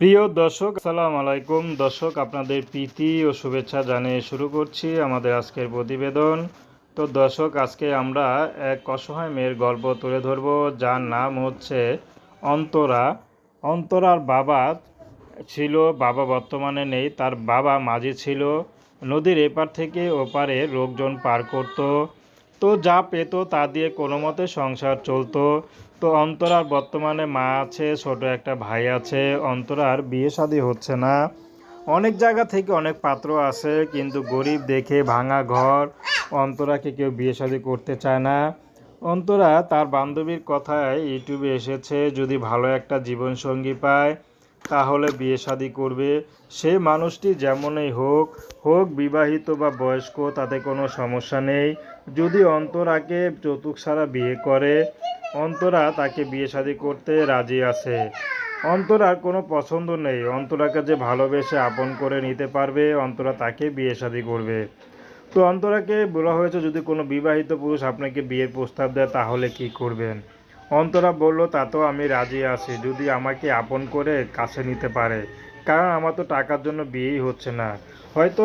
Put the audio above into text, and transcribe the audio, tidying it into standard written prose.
প্রিয় দর্শক, আসসালামু আলাইকুম। দর্শক, আপনাদের প্রীতি ও শুভেচ্ছা জানিয়ে শুরু করছি আমাদের আজকের প্রতিবেদন। তো দর্শক, আজকে আমরা এক অসহায় মেয়ের গল্প তুলে ধরব, যার নাম হচ্ছে অন্তরা। অন্তরার বাবা ছিল, বাবা বর্তমানে নেই। তার বাবা মাঝি ছিল, নদীর এপার থেকে ওপারে লোকজন পার করত। তো যা পেত তা দিয়ে কোনো মতে সংসার চলতো। তো অন্তরার বর্তমানে মা আছে, ছোট একটা ভাই আছে। অন্তরার বিয়ে শাদী হচ্ছে না। অনেক জায়গা থেকে অনেক পাত্র আছে, কিন্তু গরিব দেখে ভাঙা ঘর, অন্তরাকে কেউ বিয়ে শাদী করতে চায় না। অন্তরা তার বান্ধবীর কথায় ইউটিউবে এসেছে, যদি ভালো একটা জীবনসঙ্গী পায় তাহলে বিয়ে শাদী করবে। সে মানুষটি যেমনই হোক হোক বিবাহিত বা বয়স্ক, তাতে কোনো সমস্যা নেই। যদি অন্তরাকে যৌতুক ছাড়া বিয়ে করে, অন্তরা তাকে বিয়ে শাদী করতে রাজি আছে। অন্তরার কোনো পছন্দ নেই, অন্তরাকে যে ভালোবেসে আপন করে নিতে পারবে, অন্তরা তাকে বিয়ে শাদী করবে। তো অন্তরাকে বলা হয়েছে, যদি কোনো বিবাহিত পুরুষ আপনাকে বিয়ের প্রস্তাব দেয় তাহলে কি করবেন। অন্তরা বলল, তাতেও আমি রাজি আছি, যদি আমাকে আপন করে কাছে নিতে পারে, কারণ আমার তো টাকার জন্য বিয়েই হচ্ছে না। হয়তো